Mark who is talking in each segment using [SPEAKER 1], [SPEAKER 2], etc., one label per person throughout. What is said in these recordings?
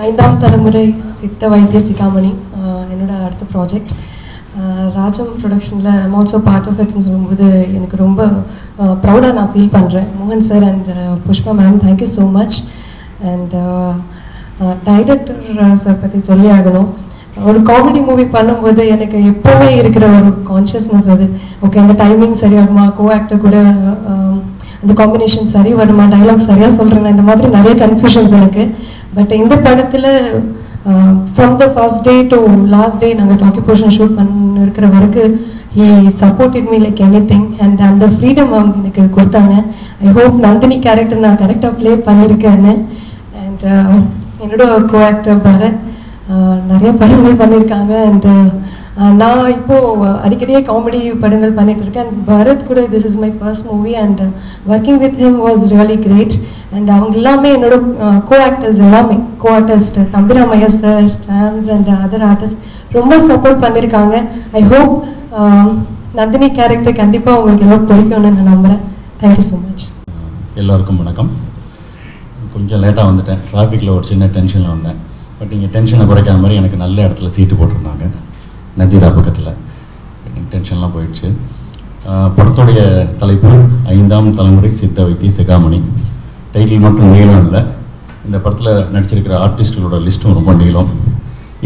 [SPEAKER 1] ஐந்தாம் தலைமுறை சித்த வைத்திய சிகாமணி என்னோட அடுத்த ப்ராஜெக்ட். ராஜம் ப்ரொடக்ஷனில் ஐம் ஆல்சோ பார்ட் ஆஃப் இட்னு சொல்லும்போது எனக்கு ரொம்ப ப்ரௌடாக நான் ஃபீல் பண்ணுறேன். மோகன் sir and Pushpa ma'am, thank you so much. And director sir பற்றி சொல்லி ஆகணும். ஒரு காமெடி மூவி பண்ணும்போது எனக்கு எப்போவுமே இருக்கிற ஒரு கான்ஷியஸ்னஸ் அது, ஓகே அந்த டைமிங் சரியாகுமா, கோ ஆக்டர் கூட அந்த காம்பினேஷன் சரி வருமா, டைலாக் சரியாக சொல்கிறேன்னா, இந்த மாதிரி நிறைய கன்ஃபியூஷன்ஸ் எனக்கு. பட் இந்த படத்தில் from the first day to last day நாங்கள் டாக்கி போர்ஷன் ஷூட் பண்ணிருக்கிற வரைக்கும் he supported me like any thing. And அந்த ஃப்ரீடம் அவங்க எனக்கு கொடுத்தாங்க. ஐ ஹோப் நந்தினி கேரக்டர் நான் கரெக்டாக ப்ளே பண்ணியிருக்கேன்னு. அண்ட் என்னோட கோ ஆக்டர் பரத் நிறைய படங்கள் பண்ணியிருக்காங்க. அண்ட் நான் இப்போது அடிக்கடியே காமெடி படங்கள் பண்ணிட்டு இருக்கேன். அண்ட் பரத் கூட this is my first movie and working with him was really great. And அவங்க எல்லாமே என்னோட கோ ஆக்டர்ஸ் எல்லாமே co artist Thambi Ramaiah sir, Sams and other artist ரொம்ப சப்போர்ட் பண்ணியிருக்காங்க. ஐ ஹோப் நந்தினி கேரக்டர் கண்டிப்பாக உங்களுக்கு எல்லாம் பிடிக்கும்னு நான் நம்புகிறேன். Thank you so much.
[SPEAKER 2] எல்லோருக்கும் வணக்கம். கொஞ்சம் லேட்டாக வந்துட்டேன், டிராஃபிக்கில் ஒரு சின்ன டென்ஷனில் வந்தேன். பட் இங்கே டென்ஷனை குறைக்காத மாதிரி எனக்கு நல்ல இடத்துல சீட்டு போட்டிருந்தாங்க, நந்திதா பக்கத்தில். டென்ஷன்லாம் போயிடுச்சு. படத்துடைய தலைப்பு ஐந்தாம் தலைமுறை சித்த வைத்திய சிகாமணி. டைட்டில் மட்டும் நீளம் இல்லை, இந்த படத்தில் நடிச்சிருக்கிற ஆர்டிஸ்டுகளோட லிஸ்ட்டும் ரொம்ப நீளம்.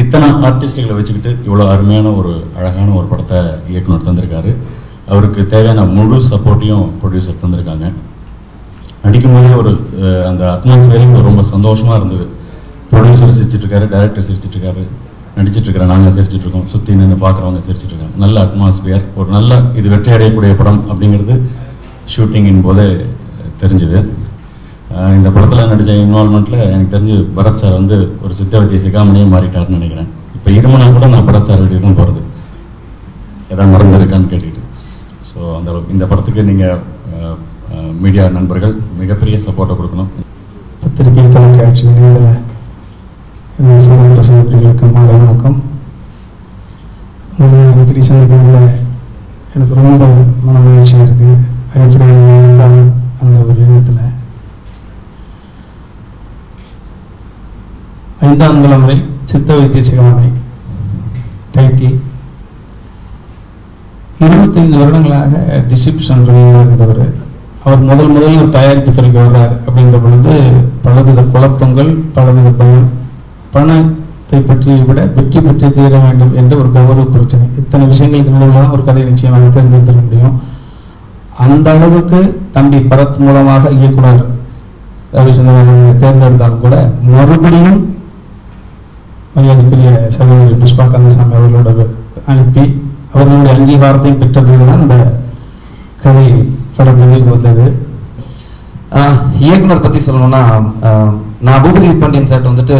[SPEAKER 2] இத்தனை ஆர்டிஸ்டுகளை வச்சுக்கிட்டு இவ்வளோ அருமையான ஒரு அழகான ஒரு படத்தை இயக்குனர் தந்திருக்காரு. அவருக்கு தேவையான முழு சப்போர்ட்டையும் ப்ரொடியூசர் தந்திருக்காங்க. நடிக்கும்போதே ஒரு அந்த அட்மாஸ்பியரிங் ரொம்ப சந்தோஷமாக இருந்தது. ப்ரொடியூசர் சிரிச்சிட்ருக்காரு, டைரக்டர் சிரிச்சிட்ருக்காரு, நடிச்சிட்ருக்கிற நாங்கள் சிரிச்சிட்ருக்கோம், சுற்றி நின்று பார்க்குறவங்க சிரிச்சிட்ருக்காங்க. நல்ல அட்மாஸ்பியர், ஒரு நல்ல இது வெற்றி அடையக்கூடிய படம் அப்படிங்கிறது ஷூட்டிங்கின் போதே தெரிஞ்சுது. இந்த படத்தில் நடித்த இன்வால்மெண்ட்டில் எனக்கு தெரிஞ்சு பரத் சார் வந்து ஒரு சித்த வைத்திய சிகாமணியே மாறிட்டாருன்னு நினைக்கிறேன். இப்போ இருமனா கூட நான் பரத் சார் வீட்டுக்கு தான் போகிறது, எதாவது மறந்துருக்கான்னு கேட்டுக்கிட்டு. ஸோ அந்த இந்த படத்துக்கு நீங்கள் மீடியா நண்பர்கள் மிகப்பெரிய சப்போர்ட்டை கொடுக்கணும்.
[SPEAKER 3] பத்திரிகை தொலைக்காட்சி சகோதர சகோதரிகளுக்கு மாலை வணக்கம். அடிக்கடி சந்திக்கிறதுல எனக்கு ரொம்ப மன மகிழ்ச்சியாக இருக்குது. அடிப்படையில் அந்த ஒரு இடத்துல ஐந்தாம் தலைமுறை சித்த வைத்திய சிகாமணி டைட்டில். 25 வருடங்களாக டிஸ்ட்ரிபியூஷன் இருந்தவர். அவர் முதல்ல ஒரு தயாரிப்பு துறைக்கு வர்றார் அப்படின்ற பொழுது பலவித குழப்பங்கள், பலவித பயம், பணத்தை பற்றி விட வெற்றி பெற்று தீர வேண்டும் என்ற ஒரு கௌரவ பிரச்சனை, இத்தனை விஷயங்களுக்கு நடுவில் ஒரு கதையை நிச்சயமாக தேர்ந்தெடுத்துக்க முடியும். அந்த அளவுக்கு தம்பி பரத் மூலமாக இயக்குனர் ரவிச்சந்திரன் தேர்ந்தெடுத்தால் கூட மறுபடியும் மரியாதைக்குரிய சகோதரி புஷ்பா கந்தசாமி அவர்களோட அனுப்பி அவர்களுடைய அங்கீகாரத்தையும் பெற்ற பிறகுதான் இந்த கதை படத்துக்கு வந்தது.
[SPEAKER 4] இயக்குனர் பற்றி சொல்லணும்னா, நான் பூபதி பாண்டியன் சார் வந்துட்டு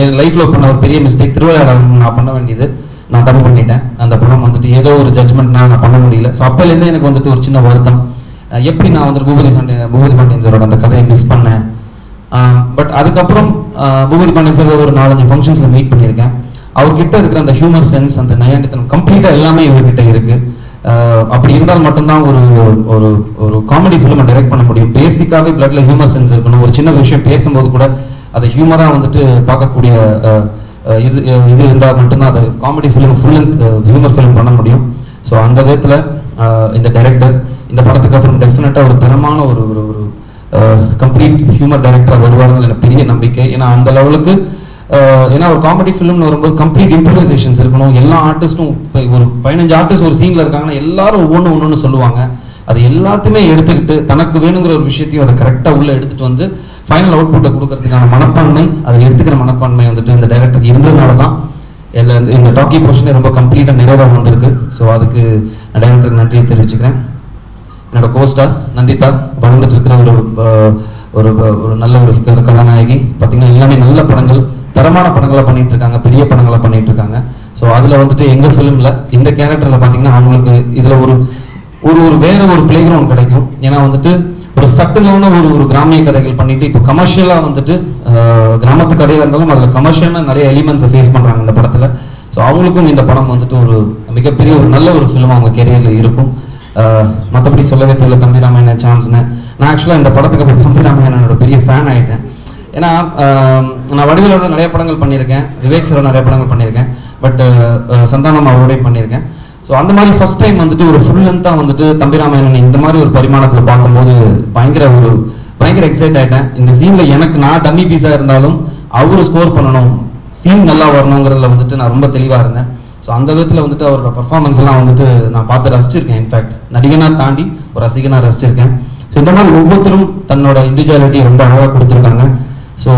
[SPEAKER 4] என் லைஃப்பில் பண்ண ஒரு பெரிய மிஸ்டேக், திருவிளையாடல் நான் பண்ண வேண்டியது நான் தப்பு பண்ணிட்டேன். அந்த படம் வந்துட்டு ஏதோ ஒரு ஜட்மெண்ட்னால நான் பண்ண முடியல. ஸோ அப்போலேருந்தே எனக்கு வந்துட்டு ஒரு சின்ன வருத்தம், எப்படி நான் வந்துட்டு பூபதி பாண்டியன் சாரோட அந்த கதையை மிஸ் பண்ணேன். பட் அதுக்கப்புறம் பூபதி பாண்டியன் சார் ஒரு 4-5 ஃபங்க்ஷன்ஸில் மீட் பண்ணியிருக்கேன். அவர்கிட்ட இருக்கிற அந்த ஹியூமர் சென்ஸ், அந்த நயாண்டித்தனம் கம்ப்ளீட்டாக எல்லாமே இவர்கிட்ட இருக்குது. அப்படி இருந்தால் மட்டும்தான் ஒரு ஒரு ஒரு காமெடி ஃபிலிமை டைரக்ட் பண்ண முடியும். பேசிக்காகவே பிளட்ல ஹியூமர் சென்ஸ் இருக்கணும். ஒரு சின்ன விஷயம் பேசும்போது கூட அதை ஹியூமராக வந்துட்டு பார்க்கக்கூடிய இது இருந்தால் மட்டும்தான் அதை comedy film full length humour film பண்ண முடியும். ஸோ அந்த விதத்தில் இந்த டைரக்டர் இந்த படத்துக்கு அப்புறம் டெஃபினட்டாக ஒரு தரமான ஒரு ஒரு ஒரு கம்ப்ளீட் ஹியூமர் டைரக்டராக வருவார்கள் எனக்கு பெரிய நம்பிக்கை. ஏன்னா அந்த லெவலுக்கு, ஏன்னா ஒரு காமெடி ஃபிலிம்னு வரும்போது கம்ப்ளீட் இம்ப்ரூவைசேஷன்ஸ் இருக்கணும். எல்லா ஆர்டிஸ்ட்டும் இப்போ ஒரு 15 ஆர்டிஸ்ட் ஒரு சீனில் இருக்காங்கன்னா எல்லாரும் ஒவ்வொன்று சொல்லுவாங்க. அது எல்லாத்தையுமே எடுத்துக்கிட்டு தனக்கு வேணுங்கிற ஒரு விஷயத்தையும் அதை கரெக்டாக உள்ளே எடுத்துகிட்டு வந்து ஃபைனல் அவுட்புட்டை கொடுக்கறதுக்கான மனப்பான்மை, அதை எடுத்துக்கிற மனப்பான்மை வந்துட்டு இந்த டைரக்டருக்கு இருந்ததுனால தான் இந்த டாக்கி போர்ஷனே ரொம்ப கம்ப்ளீட்டாக நிறைவாக வந்திருக்கு. ஸோ அதுக்கு நான் டைரக்டருக்கு நன்றியை தெரிவிச்சுக்கிறேன். என்னோட கோஸ்டார் நந்திதா வளர்ந்துட்டு இருக்கிற ஒரு ஒரு நல்ல ஒரு கதாநாயகி. பார்த்தீங்கன்னா எல்லாமே நல்ல படங்கள், தரமான படங்களாக பண்ணிட்டு இருக்காங்க, பெரிய படங்களாக பண்ணிட்டு இருக்காங்க. ஸோ அதில் வந்துட்டு எங்கள் ஃபிலிமில் இந்த கேரக்டரில் பார்த்தீங்கன்னா அவங்களுக்கு இதில் ஒரு ஒரு வேற ஒரு பிளே கிரவுண்ட் கிடைக்கும். ஏன்னா வந்துட்டு ஒரு சட்டிலான ஒரு கிராமிய கதைகள் பண்ணிட்டு இப்போ கமர்ஷியலாக வந்துட்டு கிராமத்து கதையாக இருந்தாலும் அதில் கமர்ஷியலாக நிறைய எலிமெண்ட்ஸை ஃபேஸ் பண்ணுறாங்க இந்த படத்தில். ஸோ அவங்களுக்கும் இந்த படம் வந்துட்டு ஒரு மிகப்பெரிய ஒரு நல்ல ஒரு ஃபிலிம் அவங்க கெரியரில் இருக்கும். மற்றபடி சொல்லவே தெரியல தம்பிராமையன் சான்ஸ்னு. நான் ஆக்சுவலாக இந்த படத்துக்கு அப்புறம் தம்பிராமையனோட பெரிய ஃபேன் ஆகிட்டேன். ஏன்னா நான் வடிவேலோட நிறைய படங்கள் பண்ணியிருக்கேன், விவேக் சாரோட நிறைய படங்கள் பண்ணியிருக்கேன், பட் சந்தானம் அவரோடையும் பண்ணியிருக்கேன். ஸோ அந்த மாதிரி ஃபர்ஸ்ட் டைம் வந்துட்டு ஒரு ஃபுல் லென்த்தாக வந்துட்டு தம்பிராமாயணன் இந்த மாதிரி ஒரு பரிமாணத்தில் பார்க்கும்போது பயங்கர எக்ஸைட் ஆகிட்டேன். இந்த சீனில் எனக்கு நான் டம்மி பீஸாக இருந்தாலும் அவரு ஸ்கோர் பண்ணணும், சீன் நல்லா வரணுங்கிறதுல வந்துட்டு நான் ரொம்ப தெளிவாக இருந்தேன். ஸோ அந்த விதத்தில் வந்துட்டு அவரோட பர்ஃபார்மன்ஸ் எல்லாம் வந்துட்டு நான் பார்த்து ரசிச்சிருக்கேன். இன்ஃபேக்ட் நடிகனாக தாண்டி ஒரு ரசிகனாக ரசிச்சிருக்கேன். ஸோ இந்த மாதிரி ஒவ்வொருத்தரும் தன்னோட இண்டிவிஜுவாலிட்டி ரொம்ப அழகாக கொடுத்துருக்காங்க. ஸோ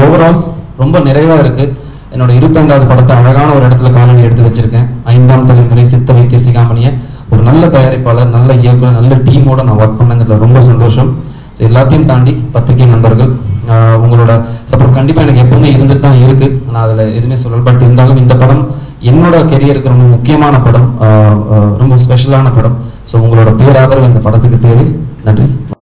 [SPEAKER 4] ஓவரால் ரொம்ப நிறைவாக இருக்குது. என்னோட 25வது படத்தை அழகான ஒரு இடத்துல காலடி எடுத்து வச்சிருக்கேன். 5ஆம் தலைமுறை சித்த வைத்திய சிகாமணியை ஒரு நல்ல தயாரிப்பாளர், நல்ல இயக்குனர், நல்ல டீமோட நான் ஒர்க் பண்ணங்கிறதுல ரொம்ப சந்தோஷம். ஸோ எல்லாத்தையும் தாண்டி பத்திரிகை நண்பர்கள் உங்களோட சப்போர்ட் கண்டிப்பாக எனக்கு எப்பவுமே இருந்துட்டு தான் இருக்கு. நான் அதில் எதுவுமே சொல்லலை. பட் இருந்தாலும் இந்த படம் என்னோட கெரியருக்கு ரொம்ப முக்கியமான படம், ரொம்ப ஸ்பெஷலான படம். ஸோ உங்களோட பேராதரவு இந்த படத்துக்கு தேவை. நன்றி.